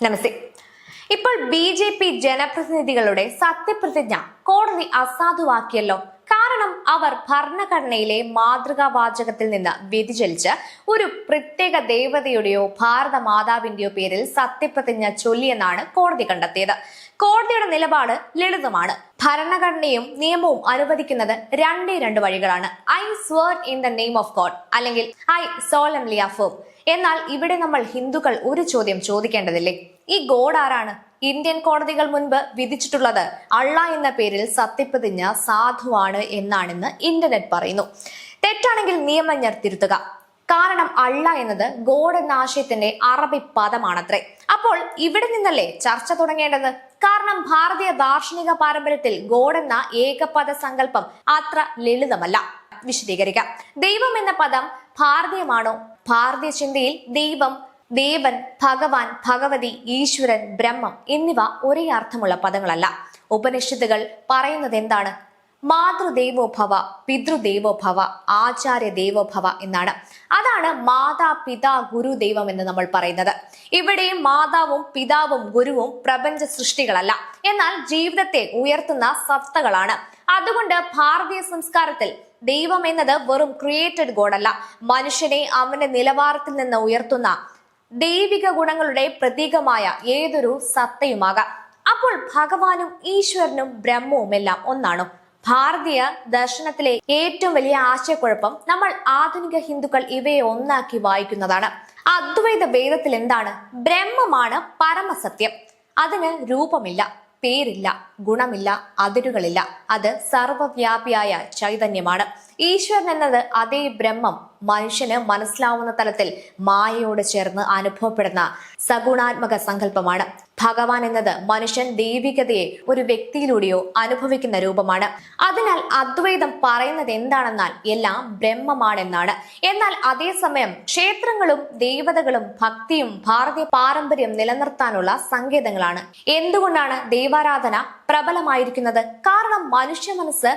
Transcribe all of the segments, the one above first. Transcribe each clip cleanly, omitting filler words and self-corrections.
നമസ്തേ. ഇപ്പോൾ BJP ജനപ്രതിനിധികളുടെ സത്യപ്രതിജ്ഞ കോടതി അസാധുവാക്കിയല്ലോ. കാരണം അവർ ഭരണഘടനയിലെ മാതൃകാ വാചകത്തിൽ നിന്ന് വ്യതിചലിച്ച് ഒരു പ്രത്യേക ദേവതയുടെയോ ഭാരത മാതാവിന്റെയോ പേരിൽ സത്യപ്രതിജ്ഞ ചൊല്ലിയെന്നാണ് കോടതി കണ്ടെത്തിയത്. കോടതിയുടെ നിലപാട് ലളിതമാണ്. ഭരണഘടനയും നിയമവും അനുവദിക്കുന്നത് രണ്ട് വഴികളാണ്. I swear in the name of God അല്ലെങ്കിൽ ഐ സോളംലി അഫേം. എന്നാൽ ഇവിടെ നമ്മൾ ഹിന്ദുക്കൾ ഒരു ചോദ്യം ചോദിക്കേണ്ടതില്ലേ? ഈ ഗോഡ് ആരാണ്? ഇന്ത്യൻ കോടതികൾ മുൻപ് വിധിച്ചിട്ടുള്ളത് അള്ളാ എന്ന പേരിൽ സത്യപ്രതിജ്ഞ സാധുവാണ് എന്നാണെന്ന് ഇന്റർനെറ്റ് പറയുന്നു. തെറ്റാണെങ്കിൽ നിയമജ്ഞർ തിരുത്തുക. കാരണം അള്ളാ എന്നത് ഗോഡ് എന്ന ആശയത്തിന്റെ അറബി പദമാണത്രേ. അപ്പോൾ ഇവിടെ നിന്നല്ലേ ചർച്ച തുടങ്ങേണ്ടത്? കാരണം ഭാരതീയ ദാർശനിക പാരമ്പര്യത്തിൽ ഗോഡ് എന്ന ഏകപദ സങ്കല്പം അത്ര ലളിതമല്ല. വിശദീകരിക്കാം. ദൈവം എന്ന പദം ഭാരതീയമാണോ? ഭാരതീയ ചിന്തയിൽ ദൈവം, ദേവൻ, ഭഗവാൻ, ഭഗവതി, ഈശ്വരൻ, ബ്രഹ്മം എന്നിവ ഒരേ അർത്ഥമുള്ള പദങ്ങളല്ല. ഉപനിഷത്തുകൾ പറയുന്നത് എന്താണ്? മാതൃദേവോഭവ, പിതൃദേവോഭവ, ആചാര്യ ദേവോഭവ എന്നാണ്. അതാണ് മാതാ പിതാ ഗുരു ദൈവം എന്ന് നമ്മൾ പറയുന്നത്. ഇവിടെയും മാതാവും പിതാവും ഗുരുവും പ്രപഞ്ച സൃഷ്ടികളല്ല, എന്നാൽ ജീവിതത്തെ ഉയർത്തുന്ന സത്തകളാണ്. അതുകൊണ്ട് ഭാരതീയ സംസ്കാരത്തിൽ ദൈവം എന്നത് വെറും ക്രിയേറ്റഡ് ഗോഡല്ല, മനുഷ്യനെ അവന്റെ നിലവാരത്തിൽ നിന്ന് ഉയർത്തുന്ന ദൈവിക ഗുണങ്ങളുടെ പ്രതീകമായ ഏതൊരു സത്തയുമാകാം. അപ്പോൾ ഭഗവാനും ഈശ്വരനും ബ്രഹ്മവും എല്ലാം ഒന്നാണോ? ഭാരതീയ ദർശനത്തിലെ ഏറ്റവും വലിയ ആശയക്കുഴപ്പം നമ്മൾ ആധുനിക ഹിന്ദുക്കൾ ഇവയെ ഒന്നാക്കി വായിക്കുന്നതാണ്. അദ്വൈത വേദത്തിൽ എന്താണ്? ബ്രഹ്മമാണ് പരമസത്യം. അതിന് രൂപമില്ല, പേരില്ല, ഗുണമില്ല, അതിരുകളില്ല. അത് സർവവ്യാപിയായ ചൈതന്യമാണ്. ഈശ്വരൻ എന്നത് അതേ ബ്രഹ്മം മനുഷ്യന് മനസ്സിലാവുന്ന തലത്തിൽ മായയോട് ചേർന്ന് അനുഭവപ്പെടുന്ന സഗുണാത്മക സങ്കല്പമാണ്. ഭഗവാൻ എന്നത് മനുഷ്യൻ ദൈവികതയെ ഒരു വ്യക്തിയിലൂടെയോ അനുഭവിക്കുന്ന രൂപമാണ്. അതിനാൽ അദ്വൈതം പറയുന്നത് എന്താണെന്നാൽ എല്ലാം ബ്രഹ്മമാണെന്നാണ്. എന്നാൽ അതേസമയം ക്ഷേത്രങ്ങളും ദേവതകളും ഭക്തിയും ഭാരതീയ പാരമ്പര്യം നിലനിർത്താനുള്ള സങ്കേതങ്ങളാണ്. എന്തുകൊണ്ടാണ് ദൈവാരാധന പ്രബലമായിരിക്കുന്നത്? കാരണം മനുഷ്യ മനസ്സ്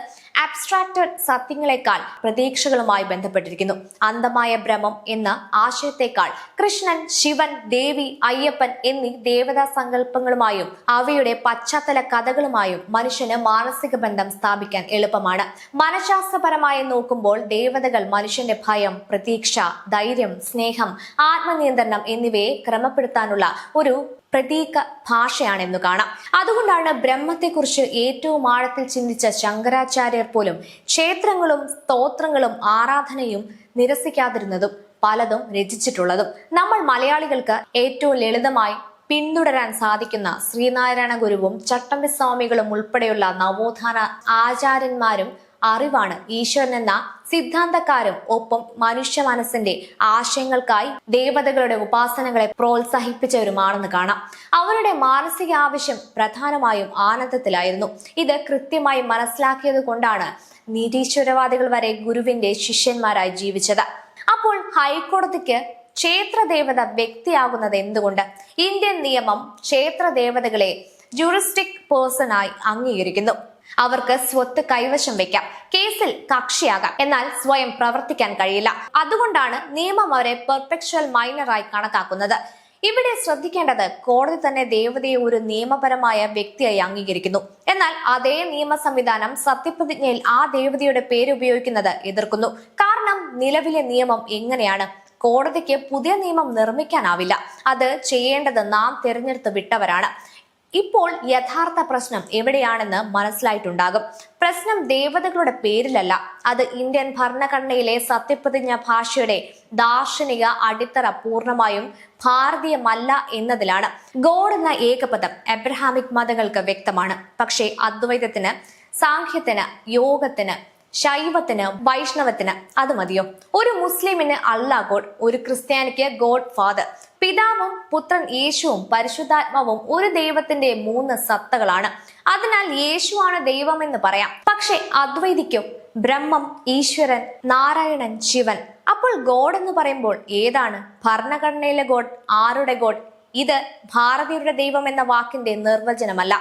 അബ്സ്ട്രാക്റ്റഡ് സത്യങ്ങളെക്കാൾ പ്രതീക്ഷകളുമായി ബന്ധപ്പെട്ടിരിക്കുന്നു. അന്ധമായ ബ്രഹ്മം എന്ന ആശയത്തെക്കാൾ കൃഷ്ണൻ, ശിവൻ, ദേവി, അയ്യപ്പൻ എന്നീ ദേവതാ സങ്കല്പങ്ങളുമായും അവയുടെ പശ്ചാത്തല കഥകളുമായും മനുഷ്യന് മാനസിക ബന്ധം സ്ഥാപിക്കാൻ എളുപ്പമാണ്. മനഃശാസ്ത്രപരമായി നോക്കുമ്പോൾ ദേവതകൾ മനുഷ്യന്റെ ഭയം, പ്രതീക്ഷ, ധൈര്യം, സ്നേഹം, ആത്മനിയന്ത്രണം എന്നിവയെ ക്രമപ്പെടുത്താനുള്ള ഒരു പ്രതീക ഭാഷയാണെന്ന് കാണാം. അതുകൊണ്ടാണ് ബ്രഹ്മത്തെക്കുറിച്ച് ഏറ്റവും ആഴത്തിൽ ചിന്തിച്ച ശങ്കരാചാര്യർ പോലും ക്ഷേത്രങ്ങളും സ്തോത്രങ്ങളും ആരാധനയും നിരസിക്കാതിരുന്നതും പലതും രചിച്ചിട്ടുള്ളതും. നമ്മൾ മലയാളികൾക്ക് ഏറ്റവും ലളിതമായി പിന്തുടരാൻ സാധിക്കുന്ന ശ്രീനാരായണ ഗുരുവും ചട്ടമ്പി സ്വാമികളും ഉൾപ്പെടെയുള്ള നവോത്ഥാന ആചാര്യന്മാരും അറിവാണ് ഈശ്വരൻ എന്ന സിദ്ധാന്തക്കാരും ഒപ്പം മനുഷ്യ മനസ്സിന്റെ ആശയങ്ങൾക്കായി ദേവതകളുടെ ഉപാസനകളെ പ്രോത്സാഹിപ്പിച്ചവരുമാണെന്ന് കാണാം. അവരുടെ മാനസിക ആവശ്യം പ്രധാനമായും ആനന്ദത്തിലായിരുന്നു. ഇത് കൃത്യമായി മനസ്സിലാക്കിയത് കൊണ്ടാണ് നിരീശ്വരവാദികൾ വരെ ഗുരുവിന്റെ ശിഷ്യന്മാരായി ജീവിച്ചത്. അപ്പോൾ ഹൈക്കോടതിക്ക് ക്ഷേത്ര ദേവത വ്യക്തിയാകുന്നത് എന്തുകൊണ്ട്? ഇന്ത്യൻ നിയമം ക്ഷേത്ര ദേവതകളെ ജൂറിസ്റ്റിക് പേഴ്സണായി അംഗീകരിക്കുന്നു. അവർക്ക് സ്വത്ത് കൈവശം വെക്കാം, കേസിൽ കക്ഷിയാകാം, എന്നാൽ സ്വയം പ്രവർത്തിക്കാൻ കഴിയില്ല. അതുകൊണ്ടാണ് നിയമം അവരെ പെർപെക്ച്വൽ മൈനറായി കണക്കാക്കുന്നത്. ഇവിടെ ശ്രദ്ധിക്കേണ്ടത് കോടതി തന്നെ ദേവതയെ ഒരു നിയമപരമായ വ്യക്തിയായി അംഗീകരിക്കുന്നു. എന്നാൽ അതേ നിയമ സംവിധാനം സത്യപ്രതിജ്ഞയിൽ ആ ദേവതയുടെ പേര് ഉപയോഗിക്കുന്നത് എതിർക്കുന്നു. കാരണം നിലവിലെ നിയമം എങ്ങനെയാണ്? കോടതിക്ക് പുതിയ നിയമം നിർമ്മിക്കാനാവില്ല. അത് ചെയ്യേണ്ടത് നാം തിരഞ്ഞെടുത്ത് വിട്ടവരാണ്. ഇപ്പോൾ യഥാർത്ഥ പ്രശ്നം എവിടെയാണെന്ന് മനസ്സിലായിട്ടുണ്ടാകും. പ്രശ്നം ദേവതകളുടെ പേരിലല്ല, അത് ഇന്ത്യൻ ഭരണഘടനയിലെ സത്യപ്രതിജ്ഞ ഭാഷയുടെ ദാർശനിക അടിത്തറ പൂർണ്ണമായും ഭാരതീയമല്ല എന്നതിലാണ്. ഗോഡ് എന്ന ഏകപദം എബ്രഹാമിക് മതങ്ങൾക്ക് വ്യക്തമാണ്. പക്ഷേ അദ്വൈതത്തിന്, സാഖ്യത്തിന്, യോഗത്തിന്, ശൈവത്തിന്, വൈഷ്ണവത്തിന് അത് മതിയോ? ഒരു മുസ്ലിമിന് അല്ലാ ഗോഡ്, ഒരു ക്രിസ്ത്യാനിക്ക് ഗോഡ് ഫാദർ. പിതാവും പുത്രൻ യേശുവും പരിശുദ്ധാത്മാവും ഒരു ദൈവത്തിന്റെ 3 സത്തകളാണ്. അതിനാൽ യേശുവാണ് ദൈവം എന്ന് പറയാം. പക്ഷെ അദ്വൈതിക്കോ? ബ്രഹ്മം, ഈശ്വരൻ, നാരായണൻ, ശിവൻ. അപ്പോൾ ഗോഡ് എന്ന് പറയുമ്പോൾ ഏതാണ്? ഭരണഘടനയിലെ ഗോഡ്? ആരുടെ ഗോഡ്? ഇത് ഭാരതീയരുടെ ദൈവം എന്ന വാക്കിന്റെ നിർവചനമല്ല.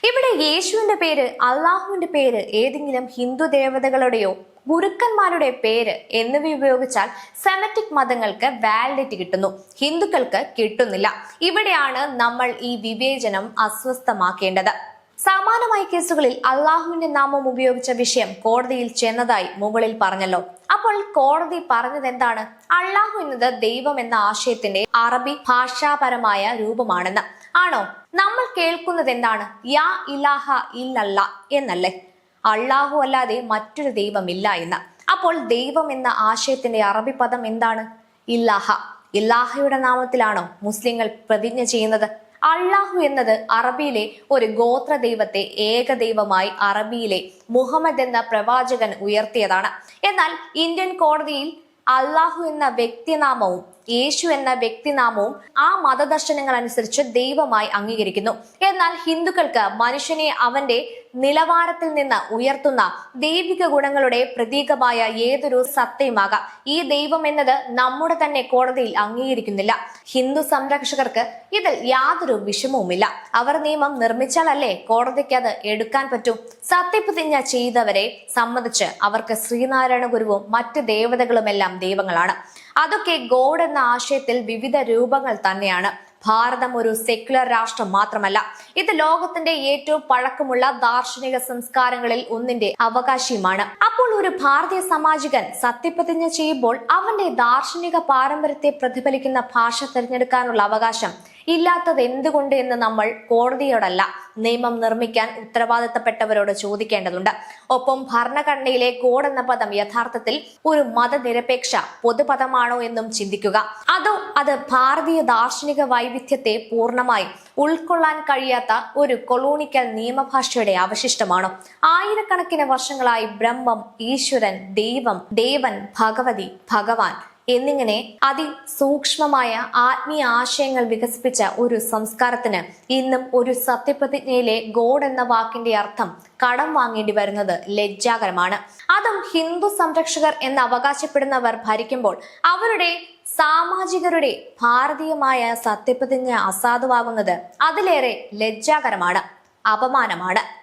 ഇവിടെ യേശുവിന്റെ പേര്, അള്ളാഹുവിന്റെ പേര് ഏതെങ്കിലും ഹിന്ദു ദേവതകളുടെയോ ഗുരുക്കന്മാരുടെ പേര് എന്നിവ ഉപയോഗിച്ചാൽ സെമറ്റിക് മതങ്ങൾക്ക് വാലിഡിറ്റി കിട്ടുന്നു, ഹിന്ദുക്കൾക്ക് കിട്ടുന്നില്ല. ഇവിടെയാണ് നമ്മൾ ഈ വിവേചനം അസ്വസ്ഥമാക്കേണ്ടത്. സമാനമായ കേസുകളിൽ അള്ളാഹുവിന്റെ നാമം ഉപയോഗിച്ച വിഷയം കോടതിയിൽ ചെന്നതായി മുകളിൽ പറഞ്ഞല്ലോ. അപ്പോൾ കോടതി പറഞ്ഞത് എന്താണ്? അള്ളാഹു എന്നത് ദൈവം എന്ന ആശയത്തിന്റെ അറബി ഭാഷാപരമായ രൂപമാണെന്ന്. ആണോ? നമ്മൾ കേൾക്കുന്നത് എന്താണ്? യാ ഇലാഹ ഇല്ലല്ലാ എന്നല്ലേ? അള്ളാഹു അല്ലാതെ മറ്റൊരു ദൈവമില്ല എന്ന്. അപ്പോൾ ദൈവം എന്ന ആശയത്തിന്റെ അറബി പദം എന്താണ്? ഇല്ലാഹ. ഇല്ലാഹയുടെ നാമത്തിലാണോ മുസ്ലിങ്ങൾ പ്രതിജ്ഞ ചെയ്യുന്നത്? അള്ളാഹു എന്നത് അറബിയിലെ ഒരു ഗോത്ര ദൈവത്തെ ഏകദൈവമായി അറബിയിലെ മുഹമ്മദ് എന്ന പ്രവാചകൻ ഉയർത്തിയതാണ്. എന്നാൽ ഇന്ത്യൻ കോടതിയിൽ അള്ളാഹു എന്ന വ്യക്തിനാമവും യേശു എന്ന വ്യക്തിനാമവും ആ മതദർശനങ്ങൾ അനുസരിച്ച് ദൈവമായി അംഗീകരിക്കുന്നു. എന്നാൽ ഹിന്ദുക്കൾക്ക് മനുഷ്യനെ അവന്റെ നിലവാരത്തിൽ നിന്ന് ഉയർത്തുന്ന ദൈവിക ഗുണങ്ങളുടെ പ്രതീകമായ ഏതൊരു സത്യമാകാം. ഈ ദൈവം എന്നത് നമ്മുടെ തന്നെ കോടതിയിൽ അംഗീകരിക്കുന്നില്ല. ഹിന്ദു സംരക്ഷകർക്ക് ഇതിൽ യാതൊരു വിഷമവുമില്ല. അവർ നിയമം നിർമ്മിച്ചാലല്ലേ കോടതിക്ക് അത് എടുക്കാൻ പറ്റൂ. സത്യപ്രതിജ്ഞ ചെയ്തവരെ സംബന്ധിച്ച് അവർക്ക് ശ്രീനാരായണ ഗുരുവും മറ്റ് ദേവതകളുമെല്ലാം ദൈവങ്ങളാണ്. അതൊക്കെ ഗോഡ് എന്ന ആശയത്തിൽ വിവിധ രൂപങ്ങൾ തന്നെയാണ്. ഭാരതം ഒരു സെക്യുലർ രാഷ്ട്രം മാത്രമല്ല, ഇത് ലോകത്തിന്റെ ഏറ്റവും പഴക്കമുള്ള ദാർശനിക സംസ്കാരങ്ങളിൽ ഒന്നിന്റെ അവകാശിയുമാണ്. അപ്പോൾ ഒരു ഭാരതീയ സാമാജികൻ സത്യപ്രതിജ്ഞ ചെയ്യുമ്പോൾ അവന്റെ ദാർശനിക പാരമ്പര്യത്തെ പ്രതിഫലിക്കുന്ന ഭാഷ തിരഞ്ഞെടുക്കാനുള്ള അവകാശം ഇല്ലാത്തത് എന്തുകൊണ്ട് എന്ന് നമ്മൾ കോടതിയോടല്ല, നിയമം നിർമ്മിക്കാൻ ഉത്തരവാദിത്തപ്പെട്ടവരോട് ചോദിക്കേണ്ടതുണ്ട്. ഒപ്പം ഭരണഘടനയിലെ ഗോഡ് എന്ന പദം യഥാർത്ഥത്തിൽ ഒരു മതനിരപേക്ഷ പൊതുപദമാണോ എന്നും ചിന്തിക്കുക. അതോ അത് ഭാരതീയ ദാർശനിക വൈവിധ്യത്തെ പൂർണ്ണമായി ഉൾക്കൊള്ളാൻ കഴിയാത്ത ഒരു കൊളോണിക്കൽ നിയമഭാഷയുടെ അവശിഷ്ടമാണോ? ആയിരക്കണക്കിന് വർഷങ്ങളായി ബ്രഹ്മം, ഈശ്വരൻ, ദൈവം, ദേവൻ, ഭഗവതി, ഭഗവാൻ എന്നിങ്ങനെ അതിസൂക്ഷ്മമായ ആത്മീയ ആശയങ്ങൾ വികസിപ്പിച്ച ഒരു സംസ്കാരത്തിന് ഇന്നും ഒരു സത്യപ്രതിജ്ഞയിലെ ഗോഡ് എന്ന വാക്കിന്റെ അർത്ഥം കടം വാങ്ങേണ്ടി വരുന്നത് ലജ്ജാകരമാണ്. അതും ഹിന്ദു സംരക്ഷകർ എന്ന് അവകാശപ്പെടുന്നവർ ഭരിക്കുമ്പോൾ അവരുടെ സാമാജികരുടെ ഭാരതീയമായ സത്യപ്രതിജ്ഞ അസാധുവാകുന്നത് അതിലേറെ ലജ്ജാകരമാണ്, അപമാനമാണ്.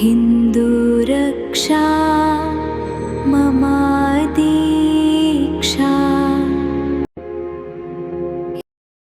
हिन्दुरक्षा मम दीक्षा।